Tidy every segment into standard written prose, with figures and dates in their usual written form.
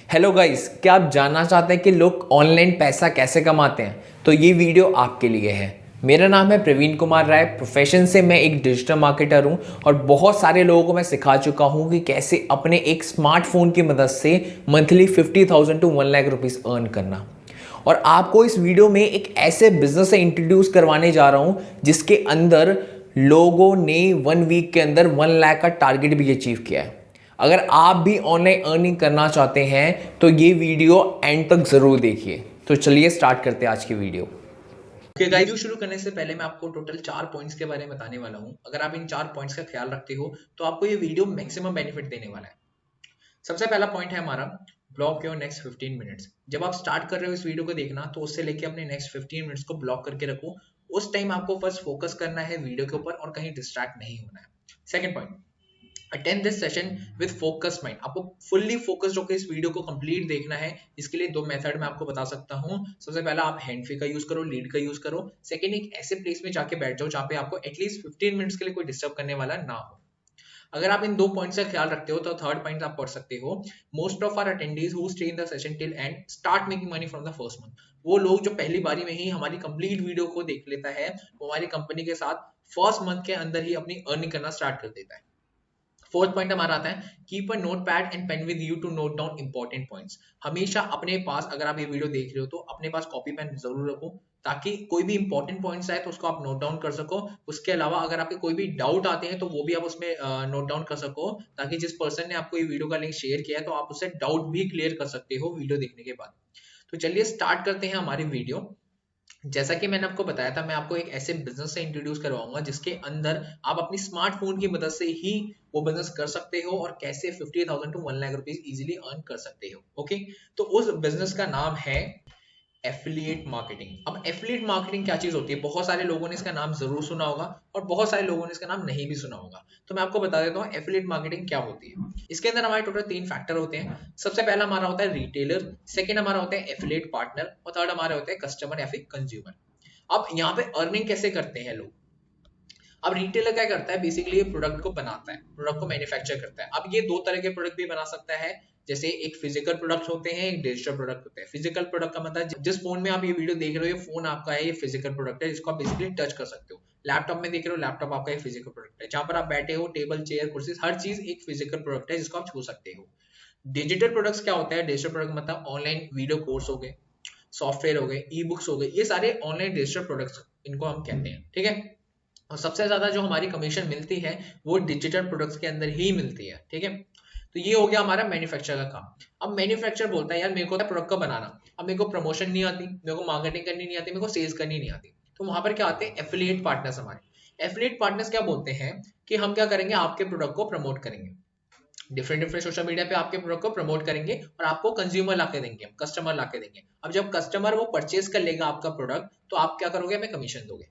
Hello guys, क्या आप जानना चाहते हैं कि लोग ऑनलाइन पैसा कैसे कमाते हैं? तो ये वीडियो आपके लिए है। मेरा नाम है प्रवीण कुमार राय। प्रोफेशन से मैं एक डिजिटल मार्केटर हूँ और बहुत सारे लोगों को मैं सिखा चुका हूँ कि कैसे अपने एक स्मार्टफोन की मदद से monthly 50,000 to 1 lakh rupees earn करना। और आपको इस वीडियो में एक ऐसे बिजनेस से इंट्रोड्यूस करवाने जा रहा हूँ जिसके अंदर लोगों ने 1 वीक के अंदर 1 लाख का टारगेट भी अचीव किया है। अगर आप भी ऑनलाइन अर्निंग करना चाहते हैं तो ये वीडियो एंड तक जरूर देखिए। तो चलिए स्टार्ट करते हैं आज की वीडियो। वीडियो शुरू करने से पहले मैं आपको टोटल 4 पॉइंट्स के बारे में बताने वाला हूं। अगर आप इन 4 पॉइंट्स का ख्याल रखते हो तो आपको ये वीडियो मैक्सिमम बेनिफिट देने वाला है। सबसे पहला पॉइंट है हमारा ब्लॉक योर नेक्स्ट 15 मिनट्स। जब आप स्टार्ट कर रहे हो इस वीडियो को देखना तो उससे लेके अपने नेक्स्ट 15 मिनट्स को ब्लॉक करके रखो। उस टाइम आपको फर्स्ट फोकस करना है वीडियो के ऊपर और कहीं डिस्ट्रैक्ट नहीं होना है। Second point, attend this session with focus mind. आपको फुल्ली फोकस्ड होकर इस वीडियो को कंप्लीट देखना है। इसके लिए 2 मेथड मैं आपको बता सकता हूं। सबसे पहला, आप हैंड फ्री का यूज करो, लीड का यूज करो। सेकंड, एक ऐसे प्लेस में जाके बैठ जाओ जहां पे आपको एटलीस्ट 15 मिनट्स के लिए कोई डिस्टर्ब करने वाला ना हो। अगर आप इन 2 पॉइंट्स का ख्याल रखते हो तो थर्ड पॉइंट आप पढ़ सकते हो। Most of our attendees who stay in the session till end start making money from the first month. वो लोग जो पहली बारी में ही हमारी कंप्लीट वीडियो को देख लेता है वो हमारी कंपनी के साथ फर्स्ट मंथ के अंदर ही अपनी अर्निंग करना स्टार्ट कर देता है। फोर्थ पॉइंट हमारा आता है, keep a notepad and pen with you to note down important points. हमेशा अपने पास, अगर आप ये वीडियो देख रहे हो तो अपने पास कॉपी पेन जरूर रखो ताकि कोई भी इंपॉर्टेंट पॉइंट्स आए तो उसको आप नोट डाउन कर सको। उसके अलावा अगर आपके कोई भी डाउट आते हैं तो वो भी आप उसमें नोट डाउन कर सको ताकि जिस पर्सन ने आपको ये वीडियो का लिंक शेयर किया है तो आप उससे डाउट भी क्लियर कर सकते हो वीडियो देखने के बाद। तो चलिए स्टार्ट करते हैं हमारी वीडियो। जैसा कि मैंने आपको बताया था, मैं आपको एक ऐसे बिजनेस से इंट्रोड्यूस करवाऊंगा जिसके अंदर आप अपनी स्मार्टफोन की मदद से ही वो बिजनेस कर सकते हो और कैसे 50,000 to 1 lakh rupees easily earn कर सकते हो। ओके, तो उस बिजनेस का नाम है एफिलिएट मार्केटिंग। अब एफिलिएट मार्केटिंग क्या चीज होती है? बहुत सारे लोगों ने इसका नाम जरूर सुना होगा और बहुत सारे लोगों ने इसका नाम नहीं भी सुना होगा। तो मैं आपको बता देता हूँ एफिलिएट मार्केटिंग क्या होती है। इसके अंदर हमारे टोटल 3 फैक्टर होते हैं। सबसे पहला हमारा होता है रिटेलर, सेकंड हमारा होता है एफिलिएट पार्टनर और थर्ड हमारे होते हैं कस्टमर या फिर कंज्यूमर। अब यहाँ पे अर्निंग कैसे करते हैं लोग? अब रिटेलर क्या करता है, बेसिकली ये प्रोडक्ट को बनाता है, प्रोडक्ट को मैन्युफैक्चर करता है। अब ये 2 तरह के प्रोडक्ट भी बना सकता है, जैसे एक फिजिकल प्रोडक्ट होते हैं, एक डिजिटल प्रोडक्ट होते हैं। फिजिकल प्रोडक्ट का मतलब जिस फोन में आप ये वीडियो देख रहे हो ये फोन आपका है, ये फिजिकल प्रोडक्ट है जिसको आप बेसिकली टच कर सकते हो। लैपटॉप में देख रहे हो, लैपटॉप आपका एक फिजिकल प्रोडक्ट है। जहां पर आप बैठे हो, टेबल चेयर कुर्सी हर चीज एक फिजिकल प्रोडक्ट है जिसको आप छू सकते हो। डिजिटल प्रोडक्ट्स क्या होता है? डिजिटल प्रोडक्ट मतलब ऑनलाइन वीडियो कोर्स हो गए, सॉफ्टवेयर हो गए, ई बुक्स हो गए, ये सारे ऑनलाइन डिजिटल प्रोडक्ट्स इनको हम कहते हैं। ठीक है, और सबसे ज्यादा जो हमारी कमीशन मिलती है वो डिजिटल प्रोडक्ट्स के अंदर ही मिलती है। ठीक है, तो ये हो गया हमारा मैन्युफैक्चर का काम। अब मैन्युफैक्चर बोलता है यार मेरे को प्रोडक्ट को बनाना, अब मेरे को प्रमोशन नहीं आती, मेरे को मार्केटिंग करनी नहीं आती, मेरे को सेल्स करनी नहीं आती। तो वहां पर क्या आते हैं एफिलिएट पार्टनर्स हमारे। एफिलिएट पार्टनर्स क्या बोलते हैं कि हम क्या करेंगे, आपके प्रोडक्ट को प्रमोट करेंगे, डिफरेंट डिफरेंट सोशल मीडिया पे आपके प्रोडक्ट को प्रमोट करेंगे और आपको कंज्यूमर लाके देंगे, कस्टमर लाके देंगे। अब जब कस्टमर वो परचेज कर लेगा आपका प्रोडक्ट तो आप क्या करोगे, हमें कमीशन दोगे।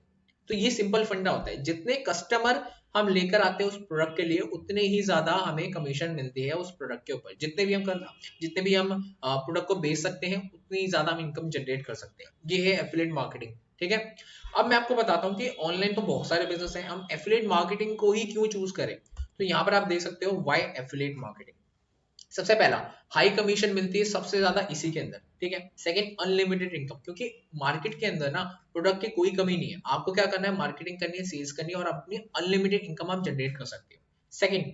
तो ये सिंपल फंडा होता है, जितने कस्टमर हम लेकर आते हैं उस प्रोडक्ट के लिए उतने ही ज्यादा हमें कमीशन मिलती है उस प्रोडक्ट के ऊपर। जितने भी हम प्रोडक्ट को बेच सकते हैं उतनी ज्यादा हम इनकम जनरेट कर सकते हैं। ये है एफिलिएट मार्केटिंग। ठीक है, अब मैं आपको बताता हूँ कि ऑनलाइन तो बहुत सारे बिजनेस हैं, हम एफिलिएट मार्केटिंग को ही क्यों चूज करें। तो यहाँ पर आप देख सकते हो व्हाई एफिलिएट मार्केटिंग। सबसे पहला, हाई कमीशन मिलती है सबसे ज्यादा इसी के अंदर। ठीक है, सेकंड, अनलिमिटेड इनकम, क्योंकि मार्केट के अंदर ना प्रोडक्ट की कोई कमी नहीं है, आपको क्या करना है, मार्केटिंग करनी है, सेल्स करनी है और अपनी अनलिमिटेड इनकम आप जनरेट कर सकते हो। Second,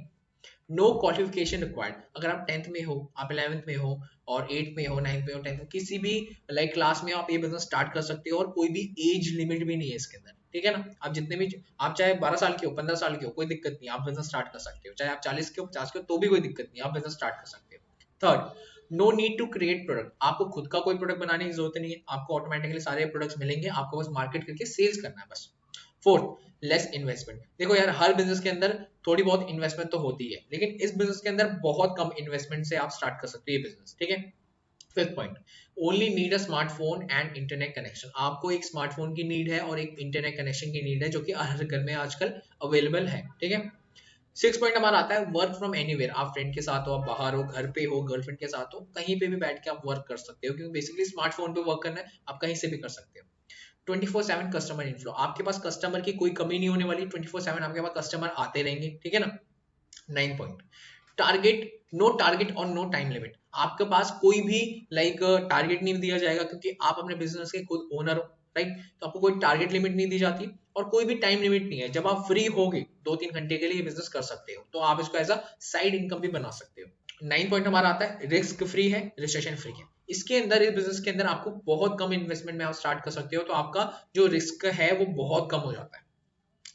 no qualification required. अगर आप 10th में हो, आप 11th में हो और 8th में हो, 9th में हो, 10th में, किसी भी लाइक क्लास में आप ये बिजनेस स्टार्ट कर सकते हो और कोई भी एज लिमिट भी नहीं है इसके अंदर। ठीक है ना, आप जितने भी, आप चाहे 12 साल के हो, 15 साल के हो, कोई दिक्कत नहीं, आप बिजनेस स्टार्ट कर सकते हो। चाहे आप 40 के हो, 50 के हो, तो भी कोई दिक्कत नहीं, आप बिजनेस स्टार्ट कर सकते हो। Third, no need to create product. आपको खुद का कोई प्रोडक्ट बनाने की जरूरत नहीं है, आपको ऑटोमेटिकली सारे प्रोडक्ट्स मिलेंगे, आपको बस मार्केट करके सेल्स करना है बस। Fourth, less investment. देखो यार, हर बिजनेस के अंदर थोड़ी बहुत इन्वेस्टमेंट तो होती है, लेकिन इस बिजनेस के अंदर बहुत कम इन्वेस्टमेंट से आप स्टार्ट कर सकते हो ये बिजनेस। ठीक है, fifth point, only need a smartphone and internet connection. आपको एक स्मार्टफोन की नीड है और एक इंटरनेट कनेक्शन की नीड है जो कि हर घर में आजकल अवेलेबल है। ठीक है, 6 पॉइंट हमारा आता है वर्क फ्रॉम एनीवेयर। आप फ्रेंड के साथ हो, आप बाहर हो, घर पे हो, गर्लफ्रेंड के साथ हो, कहीं पे भी बैठ के आप वर्क कर सकते हो, क्योंकि बेसिकली स्मार्टफोन पे वर्क करना है, आप कहीं से भी कर सकते हो। 24/7 कस्टमर इनफ्लो, आपके पास कस्टमर की कोई कमी नहीं होने वाली, 24/7 आपके पास कस्टमर आते रहेंगे। ठीक है ना। 9 पॉइंट, टारगेट, नो टारगेट और नो टाइम लिमिट। आपके पास कोई भी टारगेट नहीं दिया जाएगा, क्योंकि आप अपने बिजनेस के खुद ओनर हो, राइट। तो आपको कोई टारगेट लिमिट नहीं दी जाती और कोई भी टाइम लिमिट नहीं है। जब आप फ्री होगे 2-3 घंटे के लिए बिजनेस कर सकते हो, तो आप इसको एज अ साइड इनकम भी बना सकते हो। 9 पॉइंट हमारा आता है रिस्क फ्री है, रिसेशन फ्री है। इसके अंदर, इस बिजनेस के अंदर आपको बहुत कम इन्वेस्टमेंट में आप स्टार्ट कर सकते हो, तो आपका जो रिस्क है वो बहुत कम हो जाता है।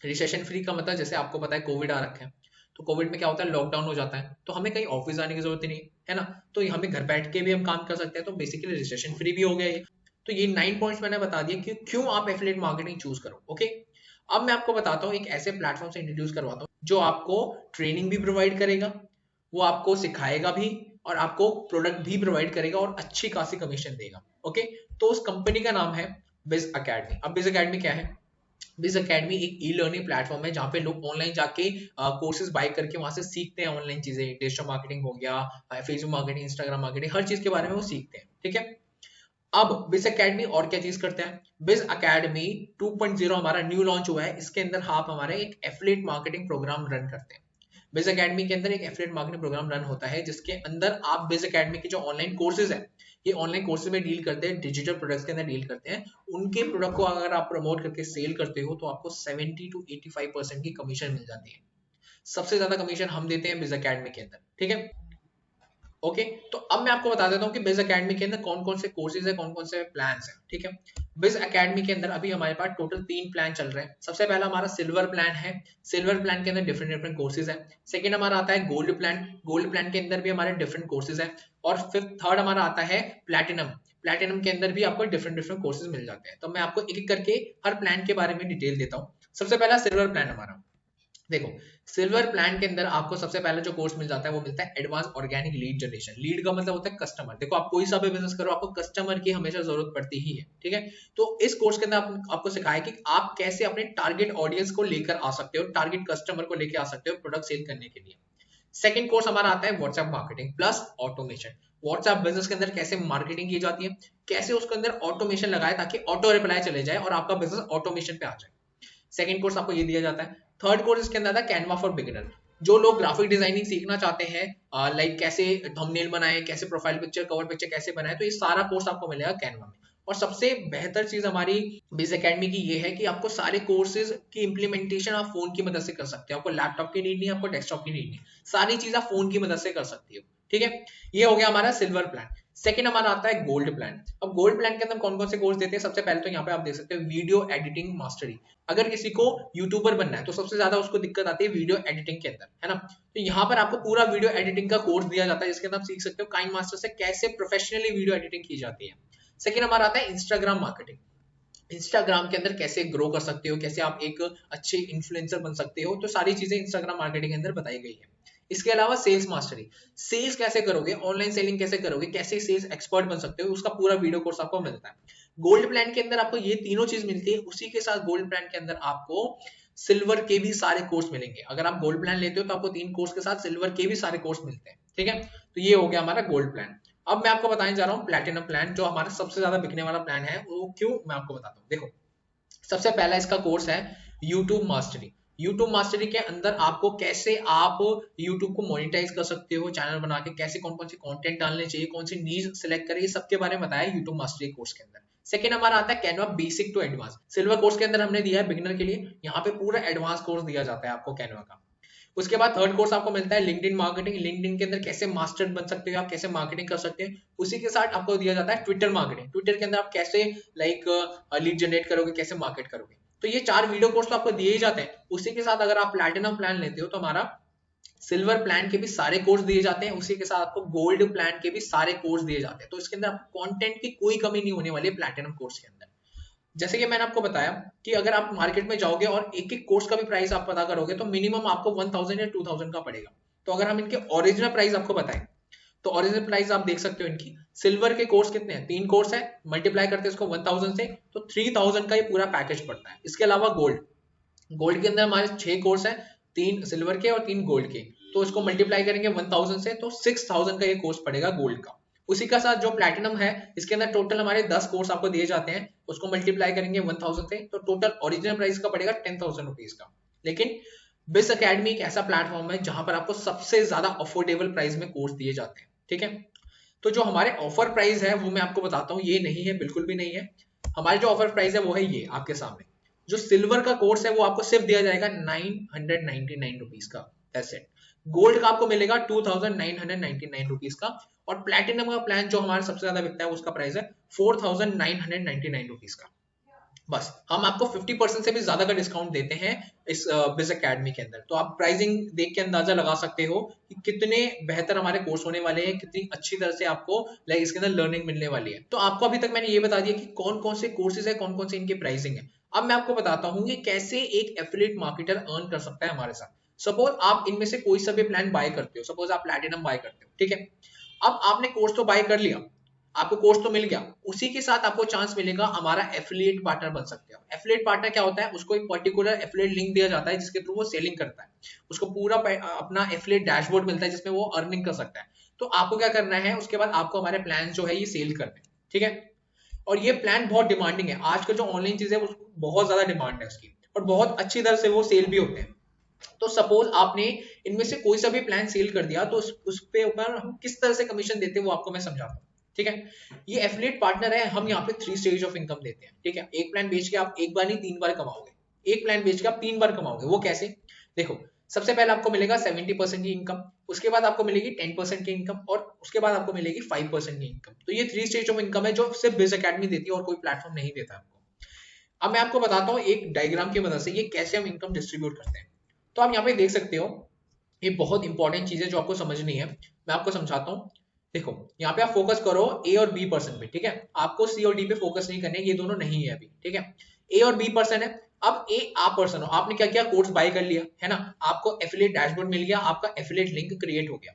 रिसेशन फ्री का मतलब, जैसे आपको पता है कोविड आ रखा है, तो कोविड में क्या होता है, लॉकडाउन हो जाता है, तो हमें कहीं ऑफिस जाने की जरूरत ही नहीं है ना, तो हमें घर बैठ के भी हम काम कर सकते हैं, तो बेसिकली रिसेशन फ्री भी हो गया ये। तो ये 9 पॉइंट्स मैंने बता दिए कि क्यों आप एफिलिएट मार्केटिंग चूज करो। ओके, अब मैं आपको बताता हूँ, एक ऐसे प्लेटफॉर्म से इंट्रोड्यूस करवाता हूँ जो आपको ट्रेनिंग भी प्रोवाइड करेगा, वो आपको सिखाएगा भी, और आपको प्रोडक्ट भी प्रोवाइड करेगा और अच्छी खासी कमीशन देगा। ओके, तो उस कंपनी का नाम है बिज अकेडमी। अब बिज अकेडमी क्या है? बिज अकेडमी एक ई लर्निंग प्लेटफॉर्म है जहाँ पे लोग ऑनलाइन जाके कोर्सेज बाय करके वहां से सीखते हैं ऑनलाइन चीजें। डिजिटल मार्केटिंग हो गया, फेसबुक मार्केटिंग, इंस्टाग्राम मार्केटिंग, हर चीज के बारे में वो सीखते हैं। ठीक है, अब बिज अकेडमी और क्या चीज करते हैं? बिज अकेडमी 2.0 हमारा न्यू लॉन्च हुआ है, इसके अंदर आप हमारे एक एफिलिएट मार्केटिंग प्रोग्राम रन करते हैं। बिज अकेडमी के अंदर एक एफिलिएट मार्केटिंग प्रोग्राम रन होता है, जिसके अंदर आप बिज अकेडमी के जो ऑनलाइन कोर्सेज है, ये ऑनलाइन कोर्सेज में डील करते हैं, डिजिटल प्रोडक्ट्स के अंदर डील करते हैं। उनके प्रोडक्ट को अगर आप प्रमोट करके सेल करते हो, तो आपको 70 to 85% की कमीशन मिल जाती है। सबसे ज्यादा कमीशन हम देते हैं बिज अकेडमी के अंदर। ठीक है, ओके, तो अब मैं आपको बता देता हूँ कि बिज अकेडमी के अंदर कौन कौन से कोर्सेज है, कौन कौन से प्लान है। ठीक है, बिज अकेडमी के अंदर अभी हमारे पास टोटल 3 प्लान चल रहे हैं। सबसे पहला हमारा सिल्वर प्लान है। सिल्वर प्लान के अंदर डिफरेंट डिफरेंट कोर्सेज है। सेकंड हमारा आता है गोल्ड प्लान। गोल्ड प्लान के अंदर भी हमारे डिफरेंट कोर्सेज है। और फिफ्थ थर्ड हमारा आता है प्लैटिनम। प्लैटिनम के अंदर भी आपको डिफरेंट डिफरेंट कोर्सेज मिल जाते हैं। तो मैं आपको एक एक करके हर प्लान के बारे में डिटेल देता हूँ। सबसे पहला सिल्वर प्लान हमारा, देखो, सिल्वर प्लान के अंदर आपको सबसे पहले जो कोर्स मिल जाता है वो मिलता है advance organic lead generation. Lead का मतलब होता है कस्टमर। देखो, आप कोई सा भी बिजनेस करो, आपको कस्टमर की हमेशा जरूरत पड़ती ही है। ठीक है, तो इस कोर्स के अंदर आपको सिखाया कि आप कैसे अपने टारगेट ऑडियंस को लेकर आ सकते हो, टारगेट कस्टमर को लेकर आ सकते हो प्रोडक्ट सेल करने के लिए। सेकंड कोर्स हमारा आता है WhatsApp marketing plus automation. WhatsApp business के अंदर कैसे मार्केटिंग की जाती है, कैसे उसके अंदर ऑटोमेशन लगाए ताकि ऑटो रिप्लाई चले जाए और आपका बिजनेस ऑटोमेशन पे आ जाए। सेकंड कोर्स आपको ये दिया जाता है। थर्ड कोर्स इसके अंदर था कैनवा फॉर बिगिनर। जो लोग ग्राफिक डिजाइनिंग सीखना चाहते हैं, कैसे थंबनेल बनाए, कैसे प्रोफाइल पिक्चर, कवर पिक्चर कैसे बनाए, तो ये सारा कोर्स आपको मिलेगा कैनवा में। और सबसे बेहतर चीज हमारी बिज अकेडमी की ये है कि आपको सारे कोर्सेज की इंप्लीमेंटेशन आप फोन की मदद से कर सकते हो। आपको लैपटॉप की नीड नहीं, आपको डेस्कटॉप की नीड नहीं, सारी चीज आप फोन की मदद से कर सकती हो। ठीक है, ये हो गया हमारा सिल्वर प्लान। सेकंड हमारा आता है गोल्ड प्लान। अब गोल्ड प्लान के अंदर कौन कौन से कोर्स देते हैं? सबसे पहले तो यहाँ पे आप देख सकते हो वीडियो एडिटिंग मास्टरी। अगर किसी को यूट्यूबर बनना है तो सबसे ज्यादा उसको दिक्कत आती है वीडियो एडिटिंग के अंदर, है ना। तो यहाँ पर आपको पूरा वीडियो एडिटिंग का कोर्स दिया जाता है, जिसके अंदर आप सीख सकते हो काइन मास्टर से कैसे प्रोफेशनली वीडियो एडिटिंग की जाती है। सेकंड हमारा आता है इंस्टाग्राम मार्केटिंग। इंस्टाग्राम के अंदर कैसे ग्रो कर सकते हो, कैसे आप एक अच्छे इन्फ्लुएंसर बन सकते हो, तो सारी चीजें इंस्टाग्राम मार्केटिंग के अंदर बताई गई है। इसके अलावा सेल्स मास्टरी, सेल्स कैसे करोगे, ऑनलाइन सेलिंग कैसे करोगे, कैसे सेल्स एक्सपर्ट बन सकते हो, उसका पूरा वीडियो कोर्स आपको मिलता है। गोल्ड प्लान के अंदर आपको ये तीनों चीज मिलती है। उसी के साथ गोल्ड प्लान के अंदर आपको सिल्वर के भी सारे कोर्स मिलेंगे। अगर आप गोल्ड प्लान लेते हो तो आपको 3 कोर्स के साथ सिल्वर के भी सारे कोर्स मिलते हैं। ठीक है, तो ये हो गया हमारा गोल्ड प्लान। अब मैं आपको बताने जा रहा हूँ प्लैटिनम प्लान, जो हमारा सबसे ज्यादा बिकने वाला प्लान है। वो क्यों, मैं आपको बताता हूँ। देखो, सबसे पहला इसका कोर्स है यूट्यूब मास्टरी। यूट्यूब मास्टरी के अंदर आपको कैसे आप यूट्यूब को मोनेटाइज कर सकते हो, चैनल बना के कैसे कौन कौन से कंटेंट डालने चाहिए, कौन सी नीज सिलेक्ट करें, ये सबके बारे में बताया यूट्यूब मास्टरी कोर्स के अंदर। सेकंड हमारा आता है Canva basic to advance. Silver course के अंदर हमने दिया है बिगिनर के लिए, यहाँ पे पूरा एडवांस कोर्स दिया जाता है आपको कैनवा का। उसके बाद थर्ड कोर्स आपको मिलता है लिंक्डइन मार्केटिंग। लिंक्डइन के अंदर कैसे मास्टर बन सकते हो, आप कैसे मार्केटिंग कर सकते हैं। उसी के साथ आपको दिया जाता है ट्विटर मार्केटिंग। ट्विटर के अंदर आप कैसे लीड जनरेट करोगे, कैसे मार्केट करोगे। तो ये 4 वीडियो कोर्स तो आपको दिए ही जाते हैं। उसी के साथ अगर आप प्लैटिनम प्लान लेते हो तो हमारा सिल्वर प्लान के भी सारे कोर्स दिए जाते हैं। उसी के साथ आपको गोल्ड प्लान के भी सारे कोर्स दिए जाते हैं। तो इसके अंदर आपको कंटेंट की कोई कमी नहीं होने वाली है प्लैटिनम कोर्स के अंदर। जैसे कि मैंने आपको बताया कि अगर आप मार्केट में जाओगे और एक एक कोर्स का भी प्राइस आप पता करोगे तो मिनिमम आपको 1000 या 2000 का पड़ेगा। तो अगर हम इनके ओरिजिनल प्राइस आपको बताएं तो ओरिजिनल प्राइस आप देख सकते हो इनकी। सिल्वर के कोर्स कितने हैं? 3 कोर्स है, मल्टीप्लाई करते हैं इसको 1000 से तो 3000 का ये पूरा पैकेज पड़ता है। इसके अलावा गोल्ड, गोल्ड के अंदर हमारे 6 कोर्स है, 3 सिल्वर के और 3 गोल्ड के, तो इसको मल्टीप्लाई करेंगे 1000 से तो 6000 का ये कोर्स पड़ेगा गोल्ड का। उसी का साथ जो प्लैटिनम है, इसके अंदर टोटल हमारे 10 कोर्स आपको दिए जाते हैं, उसको मल्टीप्लाई करेंगे 1000 से तो टोटल ओरिजिनल प्राइस का पड़ेगा 10,000 रुपीज का। लेकिन बिस अकेडमी एक ऐसा प्लेटफॉर्म है जहां पर आपको सबसे ज्यादा अफोर्डेबल प्राइस में कोर्स दिए जाते हैं। ठीक है, तो जो हमारे ऑफर प्राइस है वो मैं आपको बताता हूँ, ये नहीं है, बिल्कुल भी नहीं है। हमारे जो ऑफर प्राइस है वो है ये आपके सामने। जो सिल्वर का कोर्स है वो आपको सिर्फ दिया जाएगा 999 रुपीज का, दैट्स इट। गोल्ड का आपको मिलेगा 2999 रुपीज का, और प्लेटिनम का प्लान जो हमारा सबसे ज्यादा बिकता है उसका प्राइस है 4999 रुपीज का। बस हम आपको 50% से भी ज्यादा का डिस्काउंट देते हैं इस बिज एकेडमी के अंदर। तो आप प्राइसिंग देख के अंदाजा लगा सकते हो कि कितने बेहतर हमारे कोर्स होने वाले हैं, कितनी अच्छी तरह से आपको लाइक इसके अंदर लर्निंग मिलने वाली है। तो आपको अभी तक मैंने ये बता दिया कि कौन कौन से कोर्सेज है, कौन कौन से इनकी प्राइसिंग है। अब मैं आपको बताता हूँ कि कैसे एक एफिलिएट मार्केटर अर्न कर सकता है हमारे साथ। सपोज आप इनमें से कोई सा भी प्लान बाय करते हो, सपोज आप प्लैटिनम बाय करते हो, ठीक है। अब आपने कोर्स तो बाय कर लिया, आपको कोर्स तो मिल गया, उसी के साथ आपको चांस मिलेगा हमारा एफिलिएट पार्टनर बन सकते हो। एफिलिएट पार्टनर क्या होता है, उसको एक पर्टिकुलर एफिलिएट लिंक दिया जाता है जिसके थ्रू वो सेलिंग करता है, उसको पूरा अपना एफिलिएट डैशबोर्ड मिलता है जिसमें वो अर्निंग कर सकता है। तो आपको क्या करना है, उसके बाद आपको हमारे प्लान जो है ये सेल करने, ठीक है। और ये प्लान बहुत डिमांडिंग है, आज का जो ऑनलाइन चीज है उसको बहुत ज्यादा डिमांड है उसकी, और बहुत अच्छी तरह से वो सेल भी होते हैं। तो सपोज आपने इनमें से कोई सा भी प्लान सेल कर दिया, तो उस पे ऊपर हम किस तरह से कमीशन देते हैं वो आपको मैं समझाता हूँ, ठीक है। ये एफिलिएट पार्टनर है, हम यहाँ पे 3 स्टेज ऑफ इनकम देते हैं, ठीक है। एक प्लान बेच के आप एक बार नहीं 3 बार कमाओगे, एक प्लान बेच के आप 3 बार कमाओगे। वो कैसे, देखो, सबसे पहले आपको मिलेगा 70% की इनकम, उसके बाद आपको मिलेगी 10% की इनकम, और उसके बाद आपको मिलेगी 5% की इनकम। तो ये 3 स्टेज ऑफ इनकम है जो सिर्फ बिज एकेडमी देती है और कोई प्लेटफॉर्म नहीं देता आपको। अब मैं आपको बताता हूँ एक डायग्राम की मदद से ये कैसे हम इनकम डिस्ट्रीब्यूट करते हैं। तो आप यहाँ पे देख सकते हो, ये बहुत इंपॉर्टेंट चीज है जो आपको समझनी है, मैं आपको समझाता हूँ। देखो यहाँ पे आप फोकस करो ए और बी पर्सन पे, ठीक है। आपको सी और डी पे फोकस नहीं करने, ये दोनों नहीं है अभी, ठीक है। ए और बी पर्सन है। अब ए आप पर्सन हो, आपने क्या किया, कोर्स बाय कर लिया है ना, आपको एफिलिएट डैशबोर्ड मिल गया, आपका एफिलिएट लिंक क्रिएट हो गया।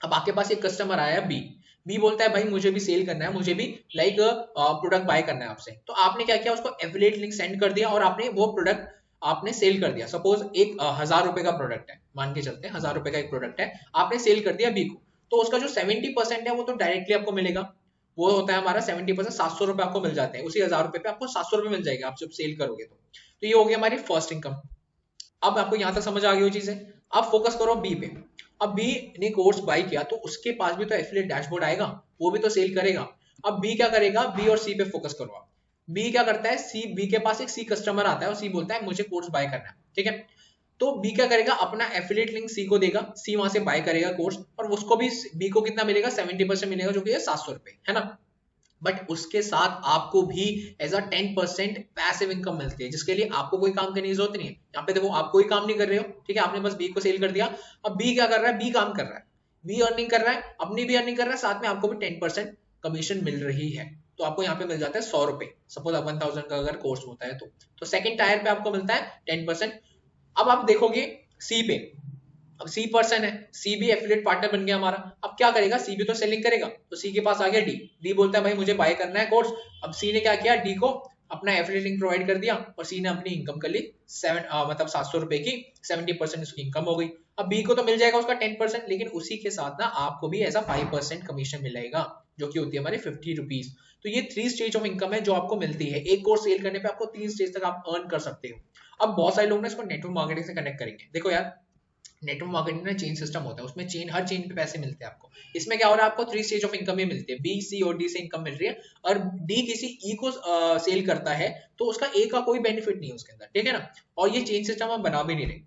अब आपके पास एक कस्टमर आया है बी, बी बोलता है भाई मुझे भी सेल करना है, मुझे भी लाइक प्रोडक्ट बाय करना है आपसे। तो आपने क्या किया, उसको एफिलिएट लिंक सेंड कर दिया और आपने वो प्रोडक्ट आपने सेल कर दिया। सपोज एक 1000 रुपए का प्रोडक्ट है, मान के चलते हैं 1000 रुपए का एक प्रोडक्ट है, आपने सेल कर दिया बी को। तो उसका जो 70% है वो तो डायरेक्टली आपको मिलेगा, वो होता है हमारा 70%, 700 रुपए आपको मिल जाते हैं। उसी 1000 रुपए पे आपको 700 रुपए मिल जाएगा आप जब सेल करोगे। तो ये हो गया हमारी फर्स्ट इनकम। अब आपको यहां तक समझ आ गई वो चीजें। अब फोकस करो बी पे। अब बी ने कोर्स बाय किया तो उसके पास भी तो एफिलिएट डैशबोर्ड आएगा, वो भी तो सेल करेगा। अब बी क्या करेगा, बी और सी पे फोकस करो आप। बी क्या करता है, सी, बी के पास एक सी कस्टमर आता है और सी बोलता है मुझे कोर्स बाय करना है, ठीक है। तो बी क्या करेगा, अपना एफिलिएट लिंक सी को देगा, सी वहां से बाय करेगा कोर्स, और उसको भी बी को कितना मिलेगा, 70% मिलेगा, जो कि है 700 रुपए, है ना। बट उसके साथ आपको भी एज अ 10% पैसिव इनकम मिलती है, जिसके लिए आपको कोई काम करने की जरूरत नहीं है। यहाँ पे देखो आप कोई काम नहीं कर रहे हो, ठीक है, आपने बस बी को सेल कर दिया। अब बी क्या कर रहा है, बी काम कर रहा है, बी अर्निंग कर रहा है, अपनी भी अर्निंग कर रहा है, साथ में आपको भी 10% कमीशन मिल रही है। तो आपको यहाँ पे मिल जाता है 100 रुपए, सपोज 1000 का अगर कोर्स होता है तो सेकंड टायर पे आपको मिलता है 10%। अब आप देखोगे सी पे, अब सी पर्सन है, सी भी एफिलिएट पार्टनर बन गया हमारा। अब क्या करेगा, सी भी तो सेलिंग करेगा, तो सी के पास आ गया डी, डी बोलता है भाई मुझे बाय करना है कोर्स। अब सी ने क्या किया, डी को अपना एफिलिएट लिंक प्रोवाइड कर दिया और सी ने अपनी इनकम कर ली मतलब 700 रुपए की, 70% उसकी इनकम हो गई। अब बी को तो मिल जाएगा उसका 10%, लेकिन उसी के साथ ना आपको भी ऐसा 5% कमीशन मिलेगा, जो कि होती है हमारी 50 रुपीज। तो ये 3 स्टेज ऑफ इनकम है जो आपको मिलती है। एक कोर्स सेल करने पे आपको 3 स्टेज तक आप अर्न कर सकते हो। अब बहुत सारे लोग ना इसको नेटवर्क मार्केटिंग से कनेक्ट करेंगे। देखो यार, नेटवर्क मार्केटिंग में चेन सिस्टम होता है, उसमें चेन, हर चेन पे पैसे मिलते हैं आपको। इसमें क्या हो रहा है, आपको 3 स्टेज ऑफ इनकम ही मिलती है, बी, सी और डी से इनकम मिल रही है, और डी किसी ई को सेल करता है तो उसका ए का कोई बेनिफिट नहीं है उसके अंदर, ठीक है ना। और ये चेन सिस्टम हम बना भी नहीं रहे।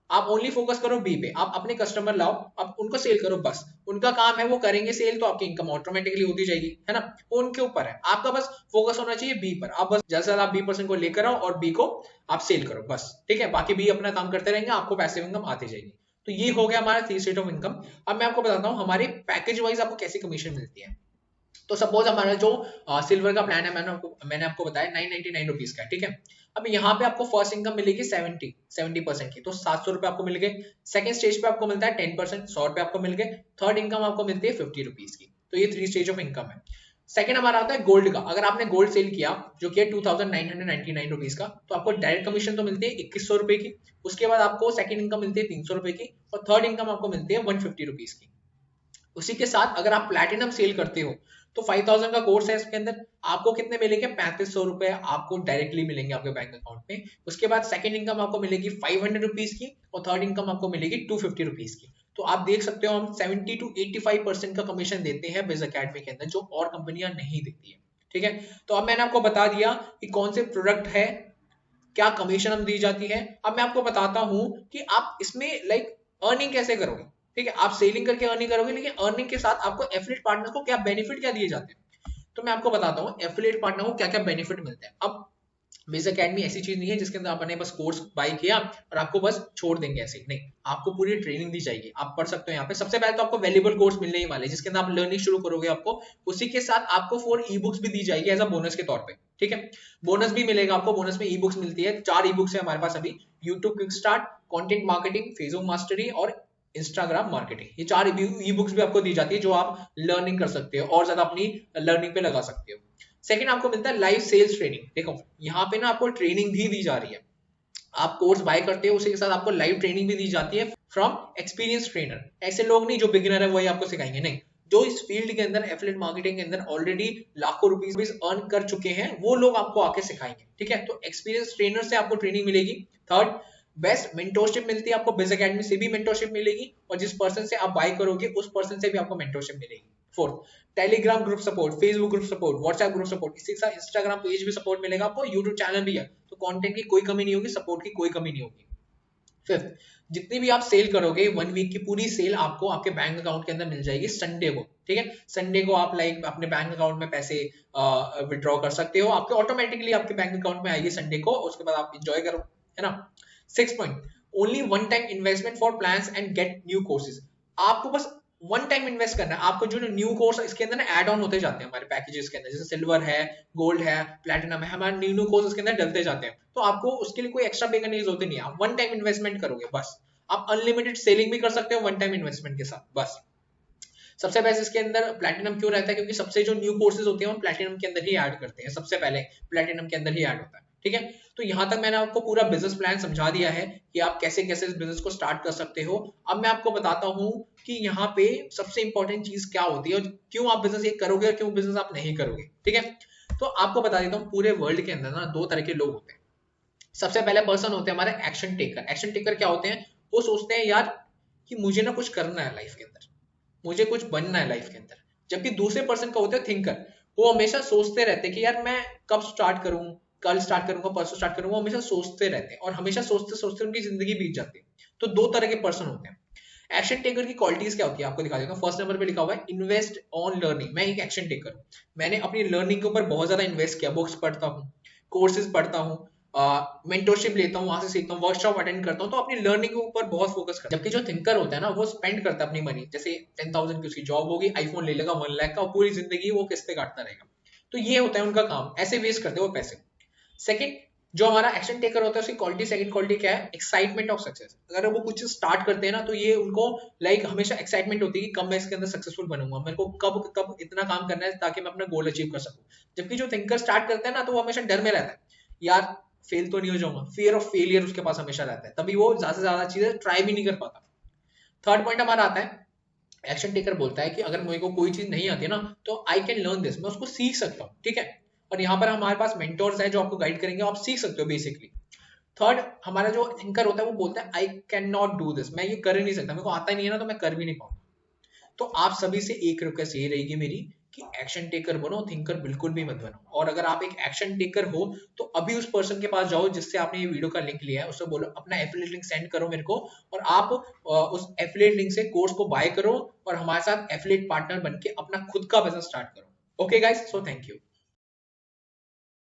आप ओनली फोकस करो बी पे, आप अपने कस्टमर लाओ, आप उनको सेल करो, बस उनका काम है, वो करेंगे सेल, तो आपकी इनकम ऑटोमेटिकली होती जाएगी, है ना। वो उनके ऊपर है, आपका बस फोकस होना चाहिए बी पर। आप बस जल्द से जल्द आप बी पर्सन को लेकर आओ और बी को आप सेल करो, बस, ठीक है। बाकी बी अपना काम करते रहेंगे, आपको पैसिव इनकम आती जाएगी। तो ये हो गया हमारा 3 स्टेट ऑफ इनकम। अब मैं आपको बताता हूँ हमारे पैकेज वाइज आपको कैसी कमीशन मिलती है। तो सपोज हमारा जो सिल्वर का प्लान है, मैंने आपको बताया 999 रुपीज का, ठीक है। अब यहाँ पे आपको फर्स्ट इनकम मिलेगी 70% की, तो 700 रुपए आपको मिल गए। सेकंड स्टेज पे आपको मिलता है 10%, 100 रुपए आपको मिल गए। थर्ड इनकम आपको मिलती है 50 रुपीज की। तो ये 3 स्टेज ऑफ इनकम है। सेकंड हमारा आता है गोल्ड का। अगर आपने गोल्ड सेल किया जो कि है 2999 रुपीज का, तो आपको डायरेक्ट कमीशन तो मिलती है 2100 रुपए की। उसके बाद आपको सेकंड इनकम मिलती है 300 रुपए की, और थर्ड इनकम आपको मिलती है 150 रुपीज की। उसी के साथ अगर आप प्लैटिनम सेल करते हो तो 5000 का कोर्स है, इसके अंदर आपको कितने मिलेंगे, 3500 रुपए आपको डायरेक्टली मिलेंगे आपके बैंक अकाउंट में। उसके बाद सेकंड इनकम आपको मिलेगी 500 रुपीज की, और थर्ड इनकम आपको मिलेगी 250 रुपीज की। तो आप देख सकते हो हम 70 to 85% का कमीशन देते हैं बिज अकेडमी के अंदर, जो और कंपनियां नहीं देती है। ठीक है, तो अब मैंने आपको बता दिया कि कौन से प्रोडक्ट है, क्या कमीशन हम दी जाती है। अब मैं आपको बताता हूं कि आप इसमें लाइक अर्निंग कैसे करोगे। ठीक है, आप सेलिंग करके अर्निंग करोगे, लेकिन अर्निंग के साथ आपको एफिलिएट पार्टनर को क्या बेनिफिट क्या दिए जाते हैं, तो मैं आपको बताता हूँ एफिलिएट पार्टनर को क्या क्या बेनिफिट मिलते हैं। अब बेस अकेडमी ऐसी चीज नहीं है जिसके अंदर आपने बस कोर्स बाय किया और आपको बस छोड़ देंगे ऐसे ही, नहीं, आपको पूरी ट्रेनिंग दी जाएगी, आप पढ़ सकते हो यहाँ पे। सबसे पहले तो आपको वैल्यूएबल कोर्स मिलने ही वाले, जिसके अंदर आप लर्निंग शुरू करोगे, आपको उसी के साथ आपको 4 ई बुक्स भी दी जाएगी एज अ बोनस के तौर पे। ठीक है, बोनस भी मिलेगा आपको, बोनस में ई बुक्स मिलती है, 4 ई बुक्स है हमारे पास अभी, YouTube quick start, content marketing, Facebook mastery और इंस्टाग्राम मार्केटिंग। ये 4 ई बुक्स भी आपको दी जाती है जो आप लर्निंग कर सकते हो और ज्यादा अपनी लर्निंग पे लगा सकते हो। सेकंड आपको मिलता है लाइव सेल्स ट्रेनिंग। देखो यहाँ पे ना आपको ट्रेनिंग भी दी जा रही है, आप कोर्स बाय करते हो उसी के साथ आपको लाइव ट्रेनिंग भी दी जाती है फ्रॉम एक्सपीरियंस ट्रेनर। ऐसे लोग नहीं जो बिगिनर है वही आपको सिखाएंगे, नहीं, जो इस फील्ड के अंदर एफिलिएट मार्केटिंग के अंदर ऑलरेडी लाखों रुपीस अर्न कर चुके हैं वो लोग आपको आके सिखाएंगे। ठीक है, तो एक्सपीरियंस ट्रेनर से आपको ट्रेनिंग मिलेगी। थर्ड, बेस्ट मेंटोरशिप मिलती है आपको, बिज अकेडमी से भी मेंटोरशिप मिलेगी और जिस पर्सन से आप बाय करोगे उस पर्सन से भी आपको मेंटोरशिप मिलेगी। Fourth, Telegram group support, Facebook group support, WhatsApp group support, इसी के साथ इंस्टाग्राम पेज भी सपोर्ट मिलेगा आपको, यूट्यूब चैनल भी है, तो कंटेंट की कोई कमी नहीं होगी, सपोर्ट की कोई कमी नहीं होगी। फिफ्थ, जितनी भी आप सेल करोगे 1 वीक की पूरी सेल आपको आपके बैंक अकाउंट के अंदर मिल जाएगी संडे को। ठीक है, संडे को आप लाइक अपने बैंक अकाउंट में पैसे विड्रॉ कर सकते हो, आपके ऑटोमेटिकली आपके बैंक अकाउंट में आएगी संडे को, उसके बाद आप इंजॉय करो, है ना। 6 point, only one time investment for plans and get new courses. आपको बस वन टाइम इन्वेस्ट करना है, आपको जो न्यू कोर्स इसके अंदर ना ऐड ऑन होते जाते हैं हमारे पैकेजेस के अंदर, जैसे सिल्वर है, गोल्ड है, प्लैटिनम है, हमारे न्यू न्यू कोर्स इसके अंदर डलते जाते हैं, तो आपको उसके लिए कोई एक्स्ट्रा पे करने की जरूरत नहीं है, आप वन टाइम इन्वेस्टमेंट करोगे बस। आप अनलिमिटेड सेलिंग भी कर सकते हो वन टाइम इन्वेस्टमेंट के साथ बस। सबसे बेस्ट इसके अंदर प्लैटिनम क्यों रहता है, क्योंकि सबसे जो न्यू कोर्सेज होते हैं वो प्लैटिनम के अंदर ही ऐड करते हैं, सबसे पहले प्लैटिनम के अंदर ही ऐड होता है। ठीक है, तो यहां तक मैंने आपको पूरा बिजनेस प्लान समझा दिया है कि आप कैसे कैसे इस बिजनेस को स्टार्ट कर सकते हो। अब मैं आपको बताता हूं कि यहाँ पे सबसे इंपॉर्टेंट चीज क्या होती है और क्यों आप बिजनेस ये करोगे और क्यों बिजनेस आप नहीं करोगे। ठीक है, तो आपको बता देता हूँ, पूरे वर्ल्ड के अंदर ना 2 तरह के लोग होते हैं। सबसे पहले पर्सन होते हैं हमारे एक्शन टेकर। एक्शन टेकर क्या होते हैं, वो सोचते हैं यार कि मुझे ना कुछ करना है लाइफ के अंदर, मुझे कुछ बनना है लाइफ के अंदर। जबकि दूसरे पर्सन का होता है थिंकर, वो हमेशा सोचते रहते हैं कि यार मैं कब स्टार्ट करूं, कल स्टार्ट करूंगा, परसों स्टार्ट करूंगा, वो हमेशा सोचते रहते हैं और हमेशा सोचते सोचते उनकी जिंदगी बीत जाती है। तो 2 तरह के पर्सन होते हैं। एक्शन टेकर की क्वालिटीज क्या होती है आपको दिखा देता हूं। फर्स्ट नंबर पे लिखा हुआ है इन्वेस्ट ऑन लर्निंग। मैं एक एक्शन टेकर हूं, मैंने अपनी लर्निंग के ऊपर बहुत ज्यादा इन्वेस्ट किया, बुक्स पढ़ता हूँ, कोर्सेज पढ़ता हूँ, मेंटरशिप लेता हूँ, वहां से सीखता हूँ, वर्कशॉप अटेंड करता हूँ, तो अपनी लर्निंग के ऊपर बहुत फोकस करता हूँ। जबकि जो थिंकर होता है ना वो स्पेंड करता है अपनी मनी, जैसे 10,000 की उसकी जॉब होगी, आईफोन ले लेगा 1 लाख का और पूरी जिंदगी वो किस्त पे काटता रहेगा। तो ये होता है उनका काम, ऐसे वेस्ट करते हैं वो पैसे। सेकंड, जो हमारा एक्शन टेकर होता है उसकी क्वालिटी, सेकंड क्वालिटी क्या है, एक्साइटमेंट ऑफ सक्सेस। अगर वो कुछ स्टार्ट करते हैं ना तो ये उनको लाइक हमेशा एक्साइटमेंट होती है कि कब मैं इसके अंदर सक्सेसफुल बनूंगा, मेरे को कब कब इतना काम करना है ताकि मैं अपना गोल अचीव कर सकूं। जबकि जो थिंकर स्टार्ट करते हैं ना तो वो हमेशा डर में रहता है, यार फेल तो नहीं हो जाऊंगा, फियर ऑफ फेलियर उसके पास हमेशा रहता है, तभी वो ज्यादा से ज्यादा चीजें ट्राई भी नहीं कर पाता। थर्ड पॉइंट हमारा आता है, एक्शन टेकर बोलता है कि अगर मेरे को कोई चीज नहीं आती ना तो आई कैन लर्न दिस, मैं उसको सीख सकता हूँ। ठीक है, और यहाँ पर हमारे पास मेंटोर्स हैं जो आपको गाइड करेंगे, आप सीख सकते हो बेसिकली। थर्ड, हमारा जो थिंकर होता है वो बोलता है I can not do this, मैं ये कर ही नहीं सकता, मेरे को आता ही नहीं है ना तो मैं कर भी नहीं पाऊंगा। तो आप सभी से एक रिक्वेस्ट ये रहेगी मेरी कि एक्शन टेकर बनो, थिंकर बिल्कुल भी मत बनो। और अगर आप एक एक्शन टेकर हो तो अभी उस पर्सन के पास जाओ जिससे आपने ये वीडियो का लिंक लिया है, उससे बोलो अपना एफिलिएट लिंक सेंड करो मेरे को, और आप उस एफिलिएट लिंक से कोर्स को बाय करो और हमारे साथ एफिलिएट पार्टनर बन के अपना खुद का बिजनेस स्टार्ट करो। Okay guys, so thank you.